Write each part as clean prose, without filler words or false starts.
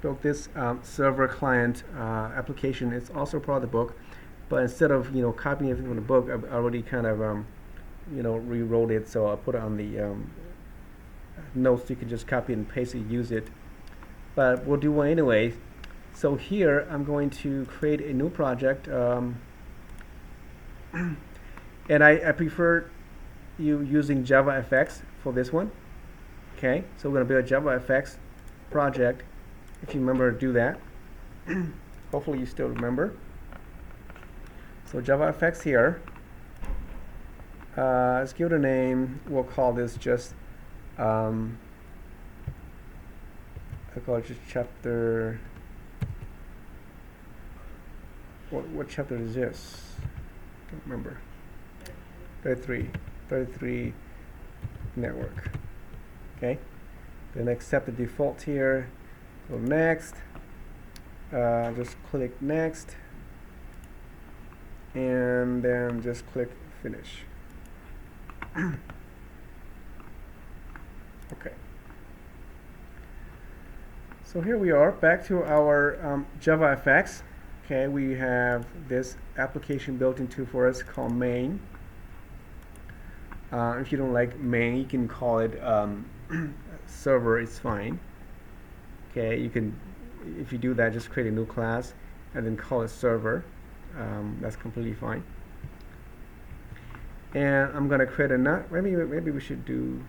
built this server client application. It's also part of the book, but instead of copying everything from the book, I've already kind of rewrote it. So I'll put it on the notes. You can just copy and paste it, use it. But we'll do one anyway. So here I'm going to create a new project, and I prefer you using JavaFX for this one. Okay, so we're going to build a JavaFX project. If you remember, do that. Hopefully you still remember. So JavaFX here. Let's give it a name. We'll call this just I'll call it just chapter. What chapter is this? Don't remember. 33 network. Okay. Then accept the default here. Go next. Just click next, and then just click finish. Okay. So here we are, back to our JavaFX. Okay, we have this application built into for us called main. If you don't like main, you can call it server. It's fine. Okay, you can, if you do that, just create a new class and then call it server. That's completely fine. And I'm gonna create a maybe we should do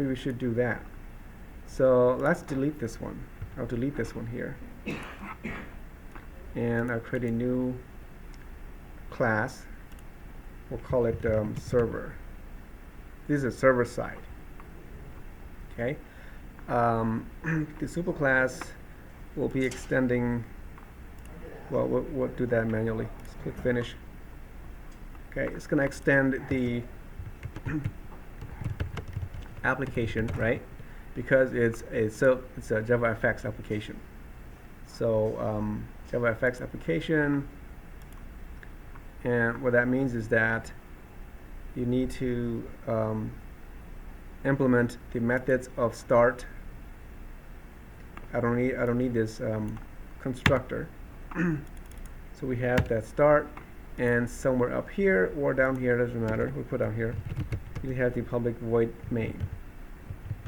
that. So let's delete this one. I'll delete this one here, and I'll create a new class. We'll call it server. This is a server side. Okay. The superclass will be extending. Well, we'll do that manually. Let's click finish. Okay, it's going to extend the application, right? Because it's a JavaFX application. So JavaFX application, and what that means is that you need to implement the methods of start. I don't need this constructor. So we have that start, and somewhere up here or down here, doesn't matter, we'll put down here, you have the public void main,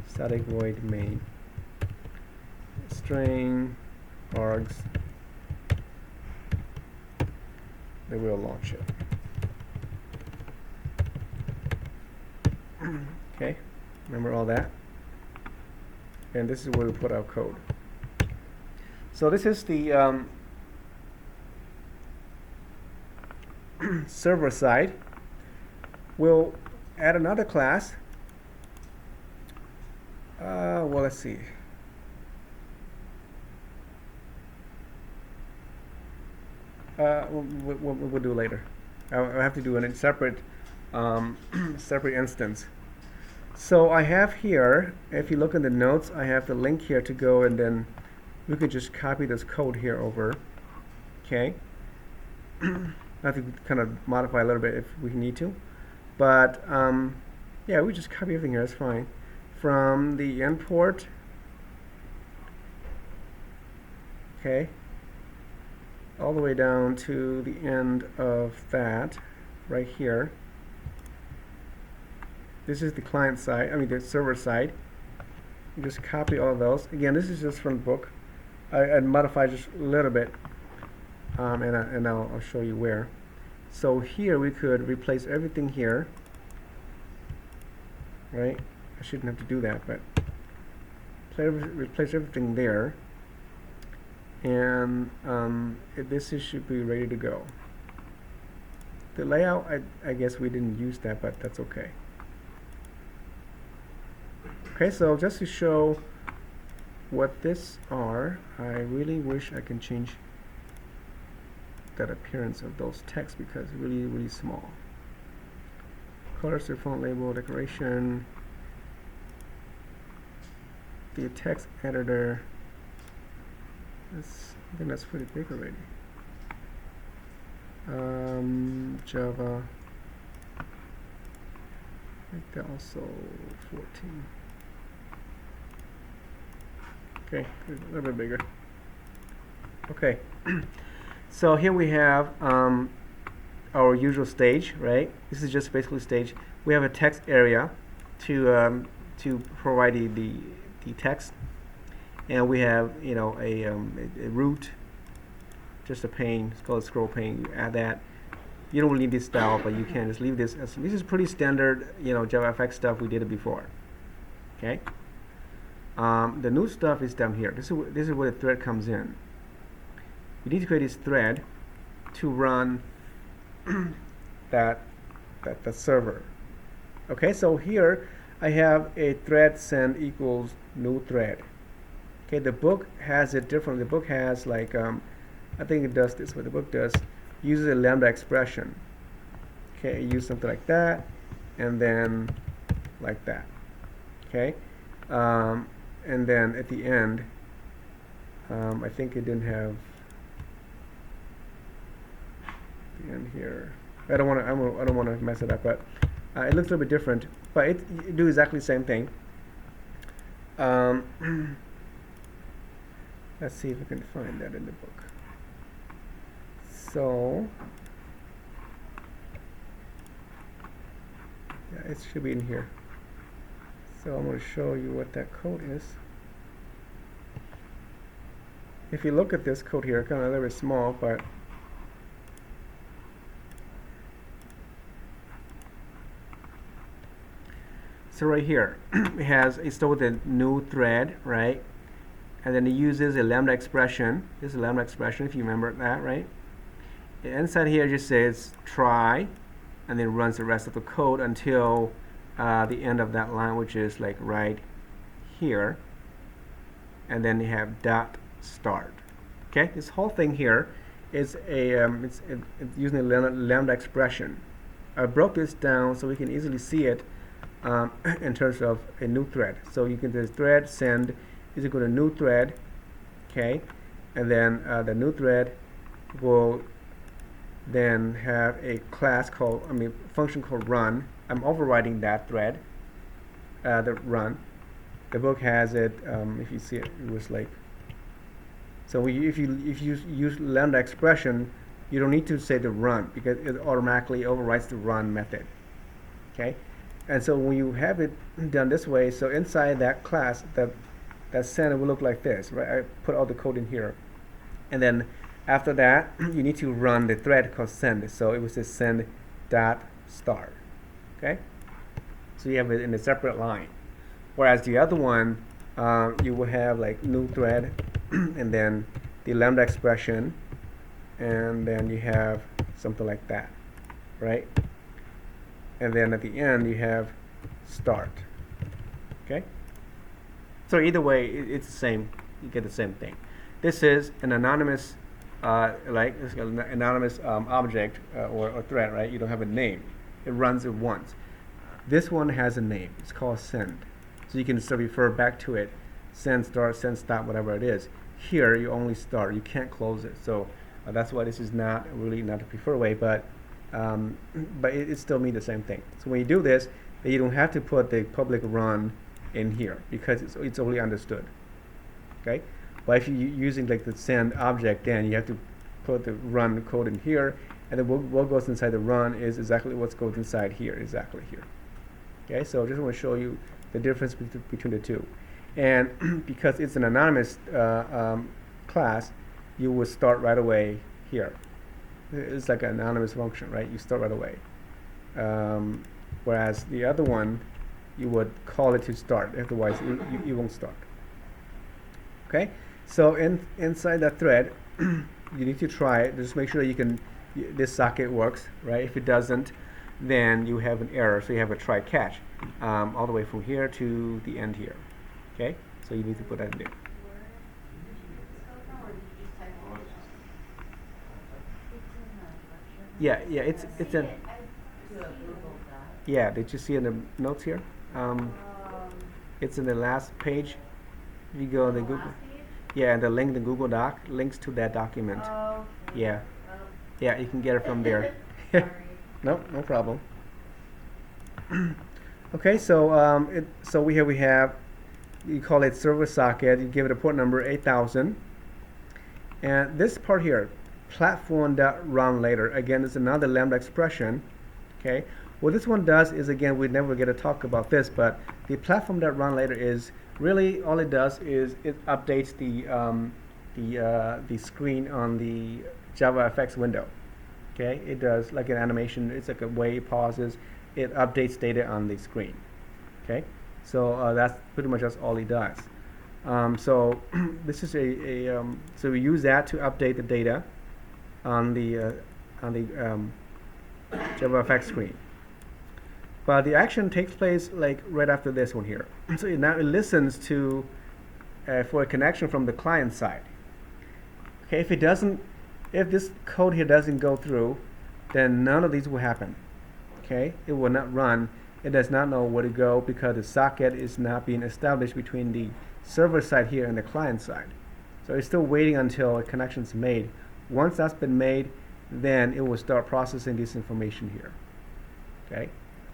static void main, string args, then we'll launch it. Okay, remember all that? And this is where we put our code. So this is the server side. We'll add another class. Well, let's see. We'll do later. I'll have to do a separate separate instance. So I have here, if you look in the notes, I have the link here to go, and then we could just copy this code here over. Okay. I have to kind of modify a little bit if we need to, but yeah, we just copy everything here. That's fine. From the import, okay, all the way down to the end of that, right here. This is the client side. I mean the server side. You just copy all of those. Again, this is just from the book. I modify just a little bit. And I'll show you where. So here we could replace everything here, right? I shouldn't have to do that, but replace everything there, and this should be ready to go. The layout, I guess we didn't use that, but that's okay. Okay, so just to show what this are, I really wish I can change that appearance of those texts because it's really, really small. Colors, font label, decoration, the text editor. I think that's pretty big already. Java. Make that also 14. Okay, a little bit bigger. Okay, so here we have our usual stage, right? This is just basically stage. We have a text area to provide the text, and we have a root, just a pane. It's called a scroll pane. You add that. You don't really need this style, but you can just leave this. This is pretty standard, JavaFX stuff. We did it before. Okay. The new stuff is down here. This is where the thread comes in. We need to create this thread to run that server. Okay, so here I have a thread send equals new thread. Okay, the book has it different. The book has like I think it does this. What the book does uses a lambda expression. Okay, it uses something like that, and then like that. Okay, and then at the end, I think it didn't have the end here. I don't want to mess it up, but it looks a little bit different. But it do exactly the same thing. Let's see if we can find that in the book. So yeah, it should be in here. So I'm going to show you what that code is. If you look at this code here, kind of a little bit small, but so right here, it starts with a new thread, right? And then it uses a lambda expression. This is a lambda expression, if you remember that, right? Inside here it just says try, and then runs the rest of the code until the end of that line, which is like right here. And then you have dot start. Okay, this whole thing here is it's using a lambda expression. I broke this down so we can easily see it in terms of a new thread. So you can do thread send is equal to new thread, okay, and then the new thread will then have a class called, function called run. I'm overriding that thread, the run. The book has it. If you see it, it was like. So if you use lambda expression, you don't need to say the run because it automatically overrides the run method. Okay, and so when you have it done this way, so inside that class, that send will look like this, right? I put all the code in here, and then after that, you need to run the thread called send. So it was just send dot start. Okay, so you have it in a separate line. Whereas the other one, you will have like new thread, and then the lambda expression, and then you have something like that, right? And then at the end you have start. Okay. So either way, it's the same. You get the same thing. This is an anonymous, it's an anonymous object or thread, right? You don't have a name. It runs it once. This one has a name. It's called send. So you can still refer back to it. Send start, send stop, whatever it is. Here you only start. You can't close it. So that's why this is not really not the preferred way, but it still means the same thing. So when you do this, you don't have to put the public run in here because it's already understood. Okay, but if you're using like the send object, then you have to put the run code in here, and then what goes inside the run is exactly what goes inside here, exactly here. Okay, so I just want to show you the difference between the two. And because it's an anonymous class, you will start right away here. It's like an anonymous function, right? You start right away. Whereas the other one, you would call it to start. Otherwise, you won't start. Okay? So inside that thread, you need to try it. Just make sure this socket works, right? If it doesn't, then you have an error. So you have a try catch all the way from here to the end here. Okay? So you need to put that in there. Yeah, it's a. Yeah, did you see in the notes here? It's in the last page. You go in the Google. Yeah, and the link, the Google Doc, links to that document. Yeah, yeah, you can get it from there. No problem. Okay, so so we have you call it server socket, you give it a port number 8000, and this part here, platform.run later, again, is another lambda expression. Okay, what this one does is, again, we never get to talk about this, but the platform.run later is really all it does is it updates the screen on the JavaFX window. Okay, it does like an animation. It's like a way it pauses. It updates data on the screen. Okay, so that's pretty much just all it does. So this is so we use that to update the data on the JavaFX screen. But the action takes place like right after this one here. So now it listens to for a connection from the client side. Okay, if this code here doesn't go through, then none of these will happen. Okay, it will not run. It does not know where to go because the socket is not being established between the server side here and the client side. So it's still waiting until a connection is made. Once that's been made, then it will start processing this information here. Okay,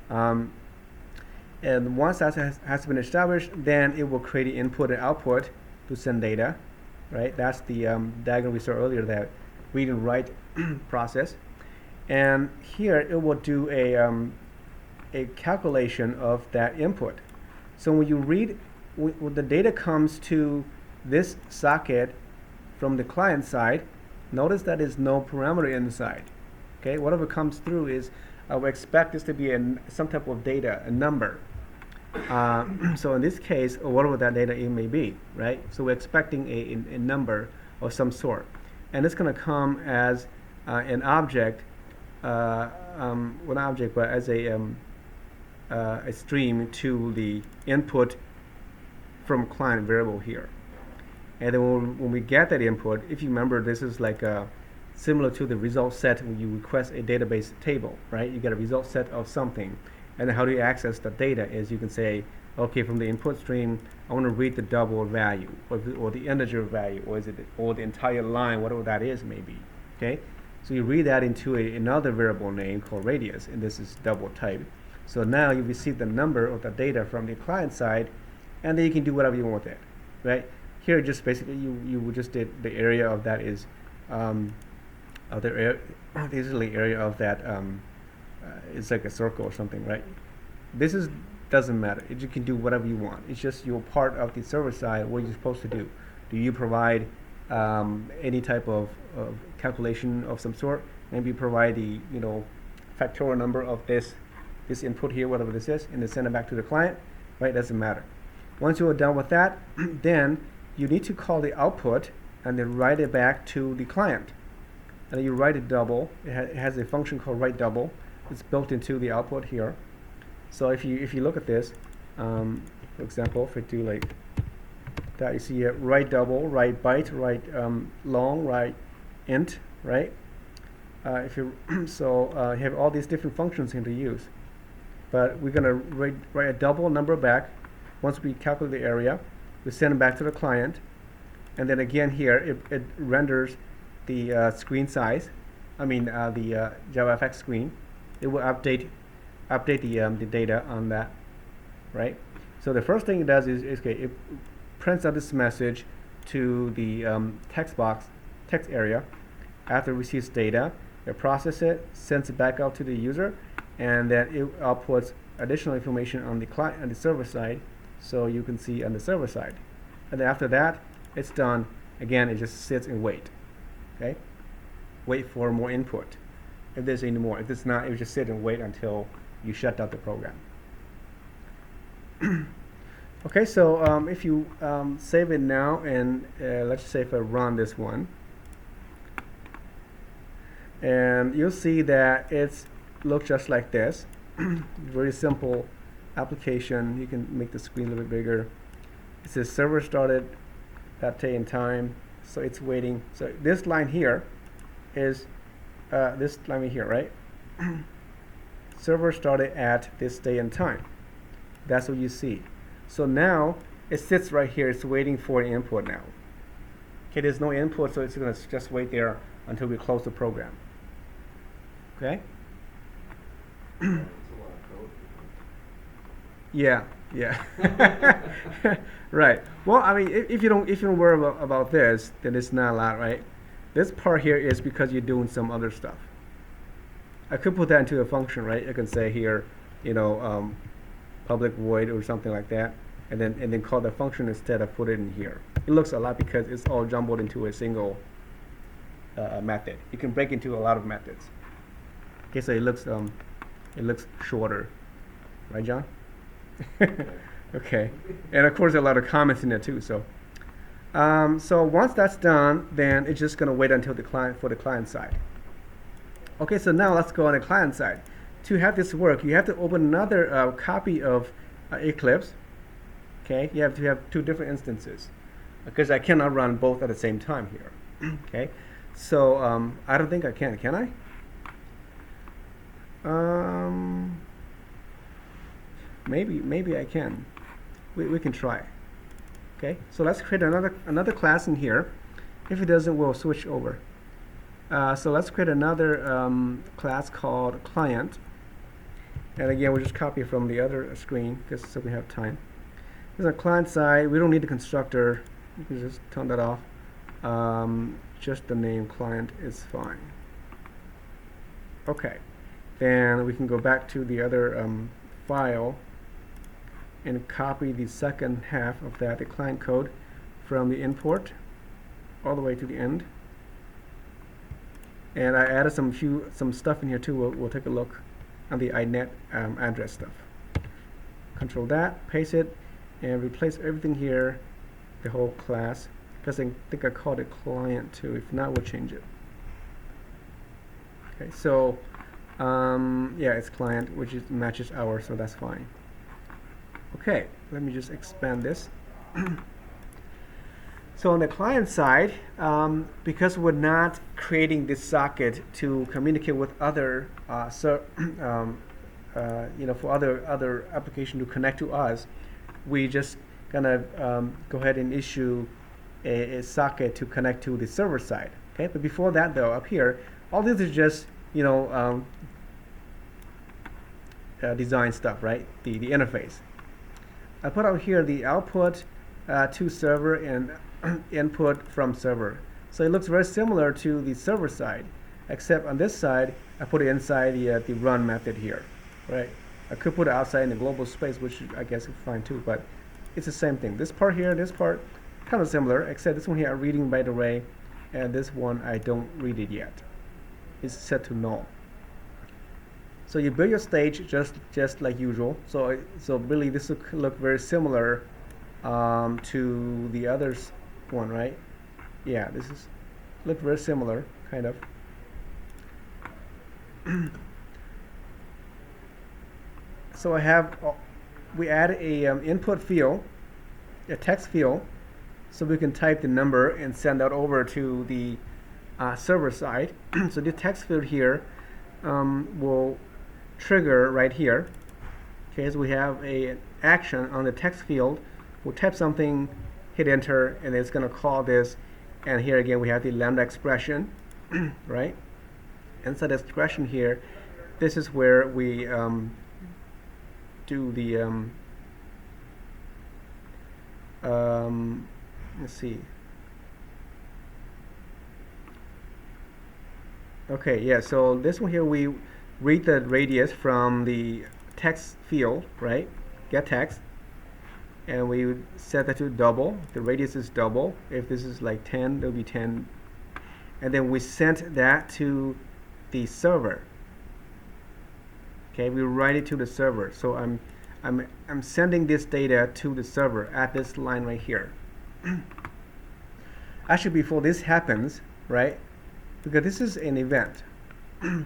and once that has been established, then it will create the input and output to send data. Right, that's the diagram we saw earlier, that read and write process. And here it will do a calculation of that input. So when you read, when the data comes to this socket from the client side, notice that there's no parameter inside. Okay, whatever comes through is, I would expect this to be some type of data, a number. So in this case, whatever that data it may be, right? So we're expecting a number of some sort. And it's going to come as an object, well, not object, but as a stream to the input from client variable here. And then when we get that input, if you remember, this is like similar to the result set when you request a database table, right? You get a result set of something. And then how do you access the data is you can say, okay, from the input stream, I want to read the double value or the integer value, or the entire line, whatever that is maybe. Okay, so you read that into another variable name called radius, and this is double type. So now you receive the number of the data from the client side, and then you can do whatever you want with it, right? Here, just basically you just did the area of that is basically area of that it's like a circle or something, right? This doesn't matter. You can do whatever you want. It's just you're part of the server side. What you're supposed to do? Do you provide any type of calculation of some sort? Maybe provide the factorial number of this input here, whatever this is, and then send it back to the client. Right? Doesn't matter. Once you are done with that, then you need to call the output and then write it back to the client. And then you write it double. It has a function called write double. It's built into the output here. So if you look at this, for example, if I do like that, you see here, write double, write byte, write long, write int, right? If you you have all these different functions here to use. But we're gonna write a double number back. Once we calculate the area, we send it back to the client, and then again here it renders the screen size. I mean the JavaFX screen. It will update the data on that, right? So the first thing it does is okay, it prints out this message to the text area. After it receives data, it processes it, sends it back out to the user, and then it outputs additional information on the client and the server side, so you can see on the server side. And then after that, it's done. Again, it just sits and wait. Okay, wait for more input. If there's any more, if it's not, it will just sit and wait until you shut down the program. Okay, so if you save it now, and let's say if I run this one, and you'll see that it's looks just like this. Very simple application. You can make the screen a little bit bigger. It says server started that day and time, so it's waiting. So this line here is this line here, right? Server started at this day and time. That's what you see. So now it sits right here. It's waiting for an input now. Okay, there's no input, so it's going to just wait there until we close the program. Okay? Yeah, yeah. Right. Well, I mean, if you don't worry about this, then it's not a lot, right? This part here is because you're doing some other stuff. I could put that into a function, right? I can say here, you know, public void or something like that, and then call the function instead of put it in here. It looks a lot because it's all jumbled into a single method. You can break into a lot of methods. Okay, so it looks shorter, right, John? Okay, and of course a lot of comments in there too. So once that's done, then it's just going to wait until the client side. Okay, so now let's go on the client side. To have this work, you have to open another copy of Eclipse. Okay, you have to have two different instances because I cannot run both at the same time here. Okay, so I don't think I can I? Maybe I can. We can try. Okay, so let's create another class in here. If it doesn't, we'll switch over. So let's create another class called client. And again, we'll just copy from the other screen just so we have time. This is our client side. We don't need the constructor. You can just turn that off. Just the name client is fine. Okay, then we can go back to the other file and copy the second half of that, the client code, from the import all the way to the end. And I added some stuff in here too. We'll take a look on the inet address stuff. Control that, paste it, and replace everything here, the whole class, because I think I called it client too. If not, we'll change it. Okay, so yeah, it's client, which matches ours, so that's fine. Okay, let me just expand this. So on the client side, because we're not creating this socket to communicate with other, you know, for other application to connect to us, we just gonna go ahead and issue a socket to connect to the server side. Okay, but before that though, up here, all this is just, you know, design stuff, right? The interface. I put out here the output to server and input from server. So it looks very similar to the server side, except on this side, I put it inside the run method here, right? I could put it outside in the global space, which I guess is fine too, but it's the same thing. This part here, this part, kind of similar, except this one here I'm reading by the way, and this one I don't read it yet. It's set to null. So you build your stage just like usual. So really this will look very similar to the others one, right? Yeah, this is look very similar, kind of. So I have we add a input field, a text field, so we can type the number and send that over to the server side. So the text field here will trigger right here. Okay, so we have an action on the text field. We'll type something, hit enter, and it's going to call this. And here again we have the lambda expression, right? Inside the expression here, this is where we do the let's see. Okay, yeah, so this one here we read the radius from the text field, right? Get text, and we would set that to double. The radius is double. If this is like 10, it'll be 10. And then we sent that to the server. Okay, we write it to the server. So I'm sending this data to the server at this line right here. Actually, before this happens, right? Because this is an event.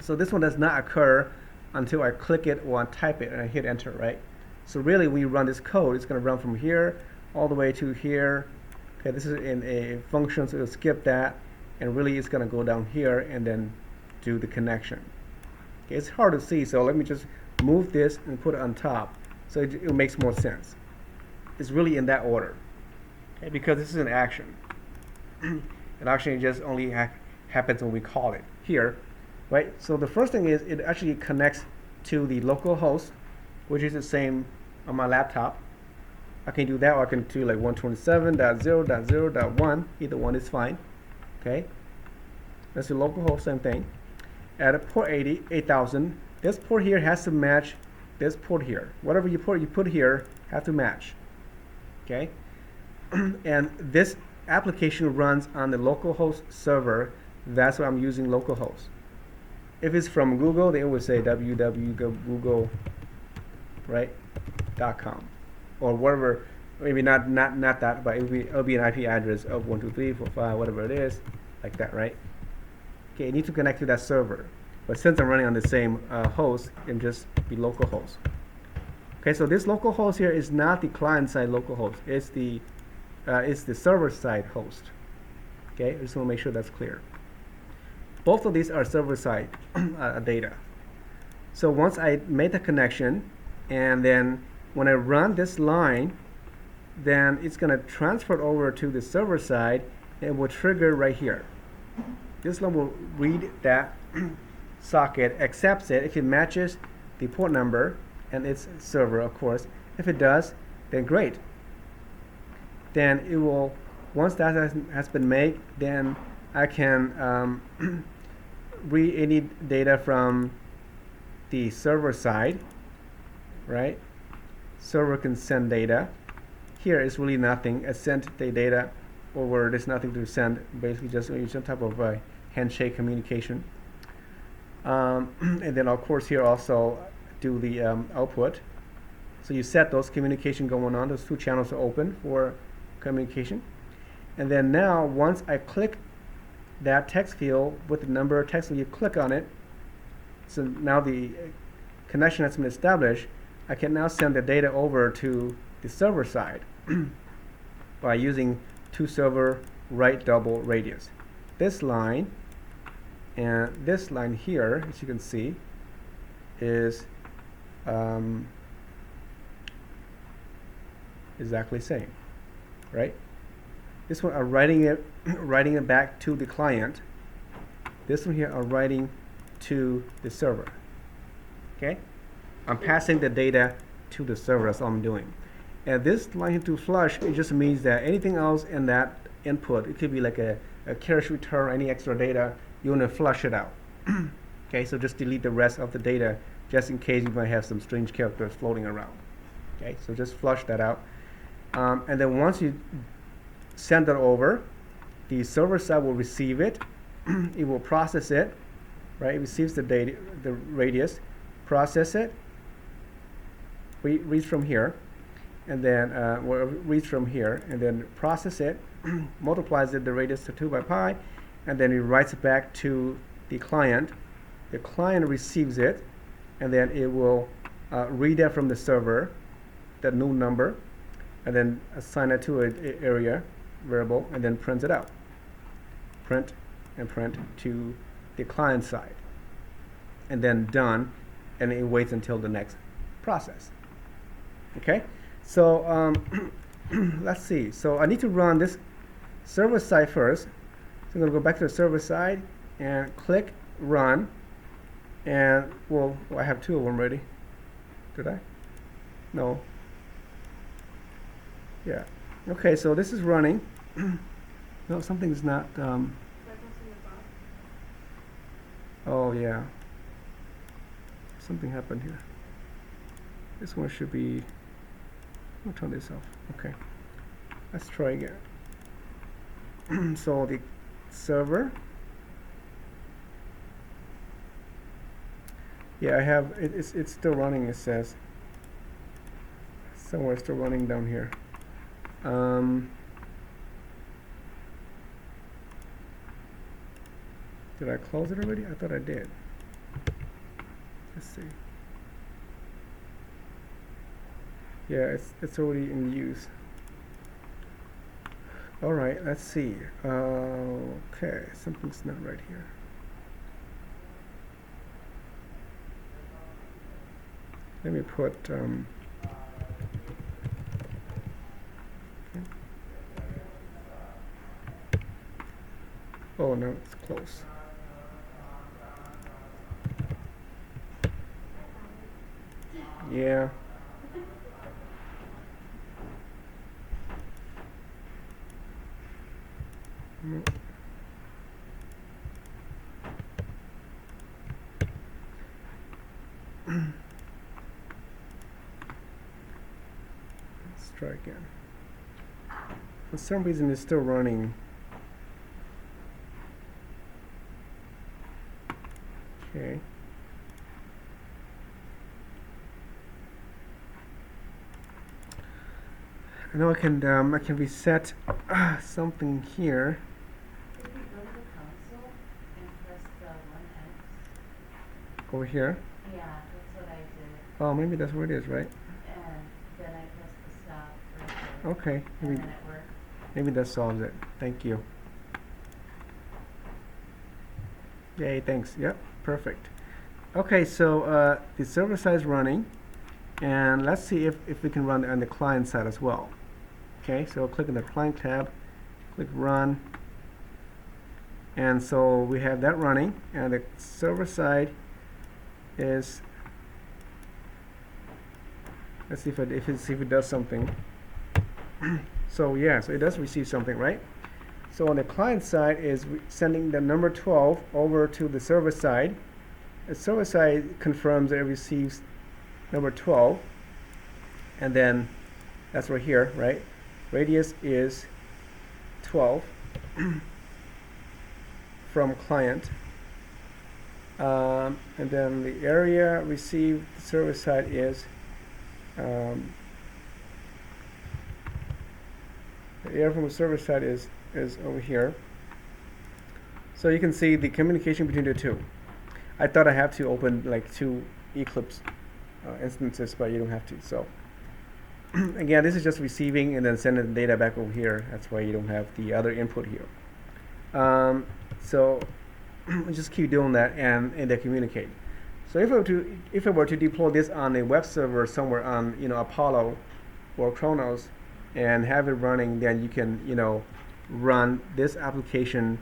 So this one does not occur until I click it or I type it and I hit enter, right? So really, when you run this code, it's going to run from here all the way to here. Okay, this is in a function, so it'll skip that, and really it's going to go down here and then do the connection. Okay, it's hard to see, so let me just move this and put it on top, so it makes more sense. It's really in that order, okay, because this is an action. It actually just only happens when we call it here. Right, so the first thing is it actually connects to the local host, which is the same on my laptop. I can do that, or I can do like 127.0.0.1. Either one is fine. Okay. Let's do localhost, same thing. At a port 80, 8000. This port here has to match this port here. Whatever you put here have to match. Okay. And this application runs on the localhost server. That's why I'm using localhost. If it's from Google, they always say www.google, right, .com, or whatever. Maybe not that, but it'll be an IP address of 123.45, whatever it is, like that, right? Okay, you need to connect to that server. But since I'm running on the same host, it can just be localhost. Okay, so this localhost here is not the client-side localhost. It's the server-side host. Okay, I just want to make sure that's clear. Both of these are server-side data. So once I made the connection, and then when I run this line, then it's going to transfer it over to the server side, and it will trigger right here. This line will read that socket, accepts it if it matches the port number and its server, of course. If it does, then great. Then it will, once that has been made, then I can read any data from the server side, right? Server can send data. Here is really nothing. It sent the data over. There's nothing to send. Basically, just some type of handshake communication. And then, of course, here also do the output. So you set those communication going on. Those two channels are open for communication. And then now, once I click that text field with the number of text, when you click on it, so now the connection has been established. I can now send the data over to the server side by using two server write double radius. This line and this line here, as you can see, is exactly the same, right? This one I'm writing it back to the client. This one here I'm writing to the server. Okay, I'm passing the data to the server. That's all I'm doing. And this line to flush, it just means that anything else in that input, it could be like a carriage return, any extra data, you want to flush it out. Okay, so just delete the rest of the data just in case you might have some strange characters floating around. Okay, so just flush that out. And then once you send it over, the server side will receive it. It will process it, right? It receives the data, the radius, process it, reads from here, and then reads from here, and then process it, multiplies it, the radius to 2 by pi, and then it writes it back to the client. The client receives it, and then it will read that from the server, that new number, and then assign it to an area variable, and then print it out. Print and print to the client side, and then done, and it waits until the next process. Okay, so let's see. So I need to run this server side first. So I'm going to go back to the server side and click run, and well, I have two of them ready. Did I? No. Yeah. Okay, so this is running. No, something's not. Oh yeah. Something happened here. This one should be. I'll turn this off. Okay. Let's try again. So the server. Yeah, I have. It's still running. It says. Somewhere still running down here. Did I close it already? I thought I did. Let's see. Yeah, it's already in use. All right, let's see. Okay, something's not right here. Let me put. Okay. Oh no, it's close. Yeah. Let's try again. For some reason it's still running. Okay. Now I can reset something here. If you go to the console and press the 1X. Over here. Yeah, that's what I did. Oh, maybe that's where it is, right? And then I pressed the stop right there. Okay. And then it worked. Maybe that solves it. Thank you. Yay, thanks. Yep, perfect. Okay, so the server side is running, and let's see if we can run on the client side as well. Okay, so click on the client tab, click run, and so we have that running, and the server side is, let's see if it does something. So yeah, so it does receive something, right? So on the client side is sending the number 12 over to the server side. The server side confirms that it receives number 12, and then that's right here, right? Radius is 12 from client, and then the area received the server side is the area from the server side is over here. So you can see the communication between the two. I thought I have to open like two Eclipse instances, but you don't have to. So again, this is just receiving and then sending the data back over here. That's why you don't have the other input here. So just keep doing that and they communicate. So if I were to deploy this on a web server somewhere on Apollo or Kronos and have it running, then you can run this application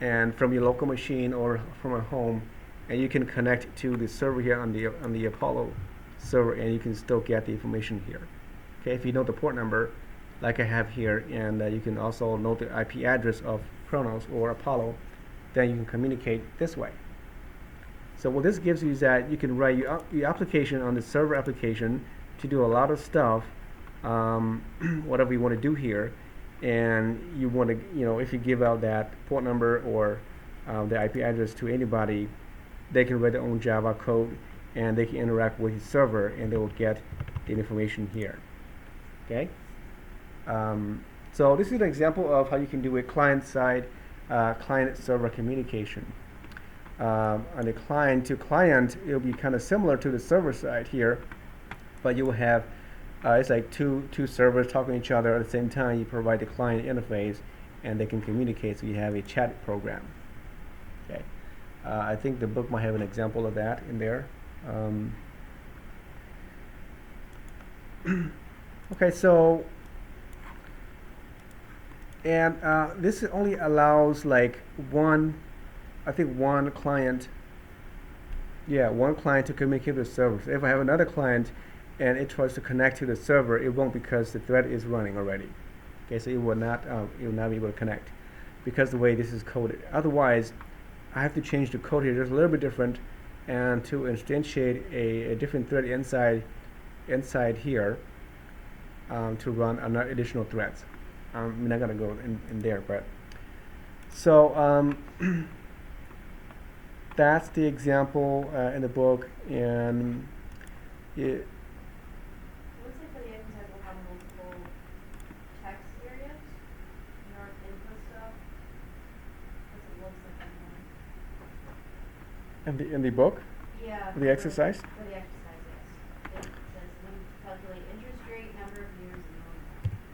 and from your local machine or from a home, and you can connect to the server here on the Apollo server, and you can still get the information here. Okay, if you know the port number, like I have here, and you can also know the IP address of Kronos or Apollo, then you can communicate this way. So what this gives you is that you can write your application on the server application to do a lot of stuff, whatever you want to do here, and you want to, if you give out that port number or the IP address to anybody, they can write their own Java code and they can interact with the server and they will get the information here. Okay. So this is an example of how you can do a client-side, client-server communication. On the client-to-client, it'll be kind of similar to the server side here, but you will have it's like two servers talking to each other at the same time. You provide the client interface, and they can communicate. So you have a chat program. Okay, I think the book might have an example of that in there. Okay, so and this only allows like one client. Yeah, one client to communicate with the server. So if I have another client and it tries to connect to the server, it won't, because the thread is running already. Okay, so it will not be able to connect because the way this is coded. Otherwise, I have to change the code here just a little bit different, and to instantiate a different thread inside here to run another additional threads. I'm not gonna go in there, but so that's the example in the book, and it. Looks like for the exercise we'll have multiple text areas in our input stuff. That's what it looks like In the book? Yeah. For the exercise? For the exercise, yes. It says when you calculate interest